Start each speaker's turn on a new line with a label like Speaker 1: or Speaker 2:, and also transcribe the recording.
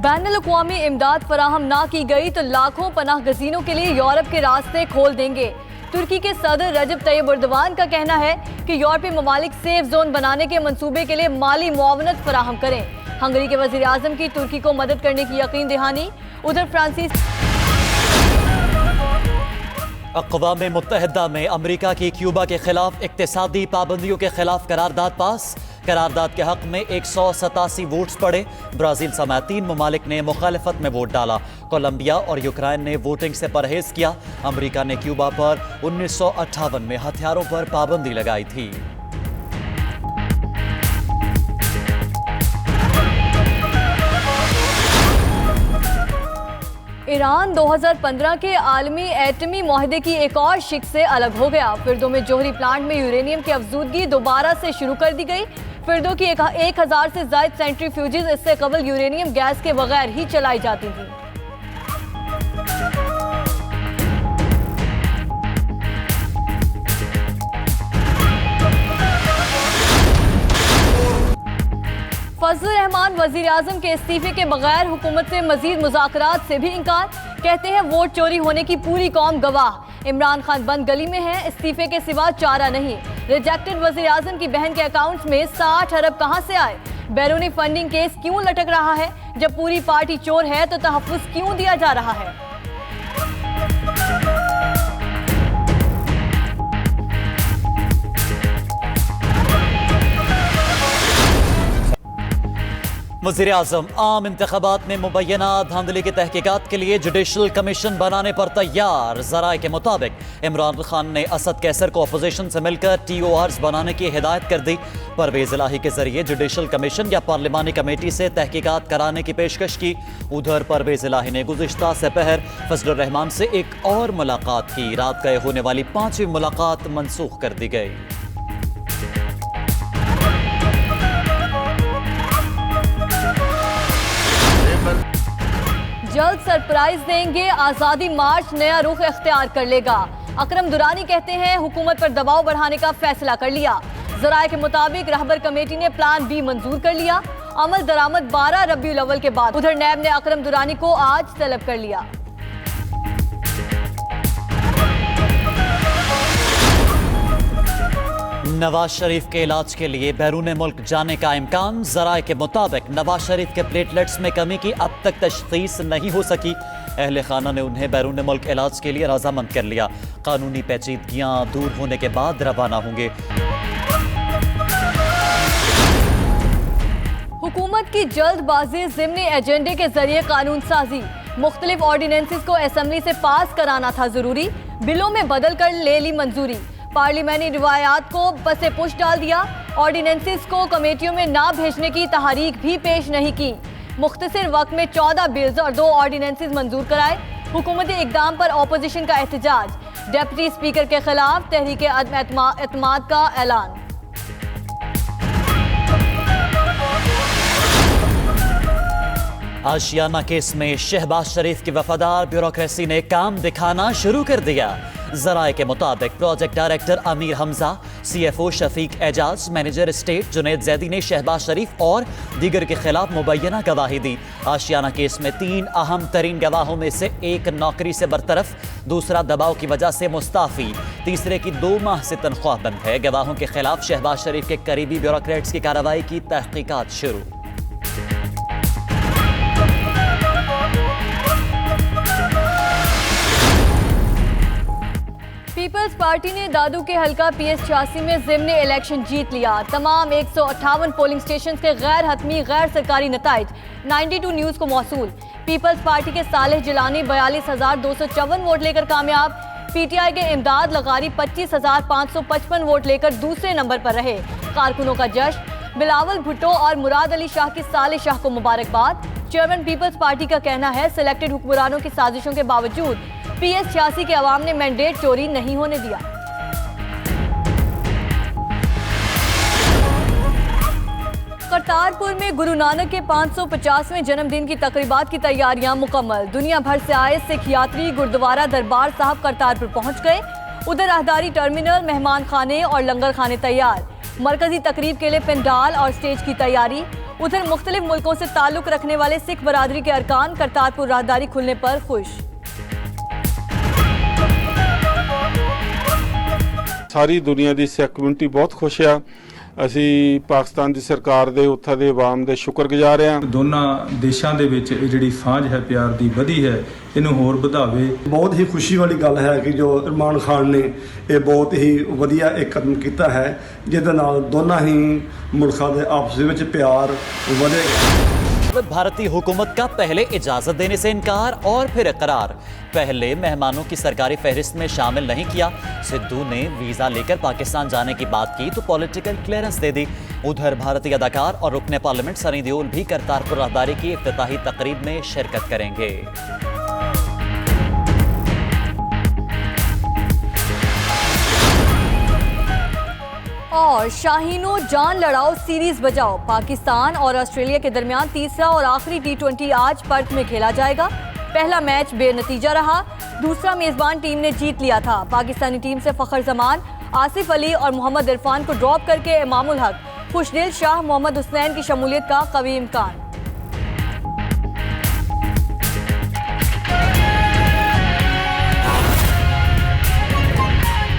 Speaker 1: बैनुल-अक़वामी इमदाद फराहम ना की गई तो लाखों पनाह गजीनों के लिए यूरोप के रास्ते खोल देंगे। तुर्की के सदर रजब तैयब एर्दोगान का कहना है कि यूरोपीय ममालिक सेफ जोन बनाने के मंसूबे के लिए माली मुआवनत फराहम करें। हंगरी के वज़ीर आज़म की तुर्की को मदद करने की यकीन दहानी। उधर फ्रांसीस
Speaker 2: अक़वाम मुत्तहिदा में अमरीका की क्यूबा के खिलाफ इक़्तिसादी पाबंदियों के खिलाफ करारदाद पास। करारदाद के हक में 187 वोट्स पड़े। ब्राज़ील समेत 3 ममालिक ने मुखालिफत में वोट डाला। कोलंबिया और यूक्रेन ने वोटिंग से परहेज किया। अमरीका ने क्यूबा पर 1958 में हथियारों पर पाबंदी लगाई थी।
Speaker 1: ईरान 2015 के आलमी एटमी मुआहदे की एक और शिक से अलग हो गया। फिरदो में जोहरी प्लांट में यूरेनियम की अफजूदगी दोबारा से शुरू कर दी गई। फिरदो की 1000 से ज्यादा सेंट्रीफ्यूजेस इससे कबल यूरेनियम गैस के बगैर ही चलाई जाती थी। फजल रहमान वजीर आजम के इस्तीफे के बगैर हुकूमत से मजीद मुज़ाकरात से भी इनकार। कहते हैं वोट चोरी होने की पूरी कौम गवाह। इमरान खान बंद गली में है, इस्तीफे के सिवा चारा नहीं। रिजेक्टेड वजीर आजम की बहन के अकाउंट्स में 60 अरब कहां से आए? बैरूनी फंडिंग केस क्यों लटक रहा है? जब पूरी पार्टी चोर है तो तहफ्फुज़ क्यों दिया जा रहा है?
Speaker 2: वज़ीर-ए-आज़म आम इंतख़ाबात में मुबैना धांधली की तहकीकात के लिए जुडिशल कमीशन बनाने पर तैयार। ज़राए के मुताबिक इमरान खान ने असद कैसर को अपोजिशन से मिलकर TORs बनाने की हिदायत कर दी। परवेज़ इलाही के जरिए जुडिशल कमीशन या पार्लिमानी कमेटी से तहकीकात कराने की पेशकश की। उधर परवेज़ इलाही ने गुज़िश्ता सेपहर फजलुर रहमान से एक और मुलाकात की। रात गए होने वाली 5वीं मुलाकात मनसूख कर दी गई।
Speaker 1: जल्द सरप्राइज देंगे, आज़ादी मार्च नया रुख इख्तियार कर लेगा। अकरम दुरानी कहते हैं हुकूमत पर दबाव बढ़ाने का फैसला कर लिया। ज़राए के मुताबिक रहबर कमेटी ने प्लान बी मंजूर कर लिया। अमल दरामद 12 रबीउल अव्वल के बाद। उधर नैब ने अकरम दुरानी को आज तलब कर लिया।
Speaker 2: नवाज शरीफ के इलाज के लिए बैरून मुल्क जाने का इम्कान। ज़राए के मुताबिक नवाज शरीफ के प्लेटलेट्स में कमी की अब तक तशख़ीस नहीं हो सकी। अहले खाना ने उन्हें बैरून मुल्क इलाज के लिए रज़ामंद कर लिया। कानूनी पेचीदगियां दूर होने के बाद रवाना होंगे।
Speaker 1: हुकूमत की जल्दबाजी ज़िम्नी एजेंडे के जरिए कानून साजी। मुख्तलिफ ऑर्डिनेंसेस को असम्बली से पास कराना था जरूरी। बिलों में बदल कर ले ली मंजूरी। पार्लियामानी रिवायात को बसे पुश डाल दिया। ऑर्डिनेंसेस को कमेटियों में ना भेजने की तहरीक भी पेश नहीं की। मुख्तसर वक्त में 14 बिल्स और 2 ऑर्डिनेंसेस मंजूर कराए। हुकूमती इकदाम पर ऑपोजिशन का एहतजाज। डिप्टी स्पीकर के खिलाफ तहरीक एतमाद का ऐलान।
Speaker 2: आशियाना केस में शहबाज शरीफ की वफादार ब्यूरोक्रेसी ने काम दिखाना शुरू कर दिया। ज़राए के मुताबिक project director Amir Hamza, CFO Shafiq Ejaz, manager state Junaid Zaidi ने शहबाज शरीफ और दीगर के खिलाफ मुबैना गवाही दी। आशियाना केस में 3 अहम तरीन गवाहों में से एक नौकरी से बरतरफ, दूसरा दबाव की वजह से मुस्ताफी, तीसरे की 2 माह से तनख्वाह बंद है। गवाहों के खिलाफ शहबाज शरीफ के करीबी ब्यूरोक्रेट्स की कार्रवाई की तहकीकात शुरू।
Speaker 1: पीपल्स पार्टी ने दादू के हल्का PS 86 में ज़िम्नी इलेक्शन जीत लिया। तमाम 158 पोलिंग स्टेशन के गैर हतमी गैर सरकारी नताइज 92 न्यूज़ को मौसूल। पीपल्स पार्टी के सालेह जिलानी 42,254 वोट लेकर कामयाब। PTI के इमदाद लगारी 25,555 वोट लेकर दूसरे नंबर पर रहे। कारकुनों का जश्न। बिलावल भुट्टो और मुराद अली शाह की साले शाह को मुबारकबाद। चेयरमैन पीपल्स पार्टी का कहना है सिलेक्टेड हुक्मरानों की साजिशों के बावजूद PS 86 के अवाम ने मैंडेट चोरी नहीं होने दिया। करतारपुर में गुरु नानक के 550वें जन्मदिन की तकरीबात की तैयारियां मुकम्मल। दुनिया भर से आए सिख यात्री गुरुद्वारा दरबार साहब करतारपुर पहुंच गए। उधर राहदारी टर्मिनल, मेहमान खाने और लंगर खाने तैयार। मरकजी तकरीब के लिए पंडाल और स्टेज की तैयारी। उधर मुख्तलिफ मुल्कों से ताल्लुक रखने वाले सिख बरादरी के अरकान करतारपुर राहदारी खुलने पर खुश।
Speaker 3: सारी दुनिया की सिख कम्यूनिटी बहुत खुश आ। ਅਸੀਂ ਪਾਕਿਸਤਾਨ ਦੀ ਸਰਕਾਰ ਦੇ ਉੱਥੋਂ ਦੇ ਆਵਾਮ ਦੇ ਸ਼ੁਕਰਗੁਜ਼ਾਰ ਹਾਂ।
Speaker 4: ਦੋਨਾਂ ਦੇਸ਼ਾਂ ਦੇ ਵਿੱਚ ਇਹ ਜਿਹੜੀ ਸਾਂਝ ਹੈ ਪਿਆਰ ਦੀ ਵਧੀ ਹੈ, ਇਹਨੂੰ ਹੋਰ ਵਧਾਵੇ।
Speaker 5: ਬਹੁਤ ਹੀ ਖੁਸ਼ੀ ਵਾਲੀ ਗੱਲ ਹੈ ਕਿ ਜੋ ਇਮਰਾਨ ਖਾਨ ਨੇ ਇਹ ਬਹੁਤ ਹੀ ਵਧੀਆ ਇੱਕ ਕਦਮ ਕੀਤਾ ਹੈ, ਜਿਹਦੇ ਨਾਲ ਦੋਨਾਂ ही मुल्कों के आपस में प्यार बढ़ेगा।
Speaker 2: भारतीय हुकूमत का पहले इजाजत देने से इनकार और फिर इकरार। पहले मेहमानों की सरकारी फहरिस्त में शामिल नहीं किया। सिद्धू ने वीजा लेकर पाकिस्तान जाने की बात की तो पॉलिटिकल क्लियरेंस दे दी। उधर भारतीय अदाकार और रुकने पार्लियामेंट सनी देओल भी करतारपुर राहदारी की इफ्तिताही तकरीब में शिरकत करेंगे।
Speaker 1: और शाहीनों जान लड़ाओ सीरीज बजाओ। पाकिस्तान और ऑस्ट्रेलिया के दरमियान तीसरा और आखिरी T20 आज पर्थ में खेला जाएगा। पहला मैच बेनतीजा रहा, दूसरा मेजबान टीम ने जीत लिया था। पाकिस्तानी टीम से फखर जमान, आसिफ अली और मोहम्मद इरफान को ड्रॉप करके इमामुल हक, खुशदिल शाह, मोहम्मद हुसैन की शमूलियत का कवी इम्कान।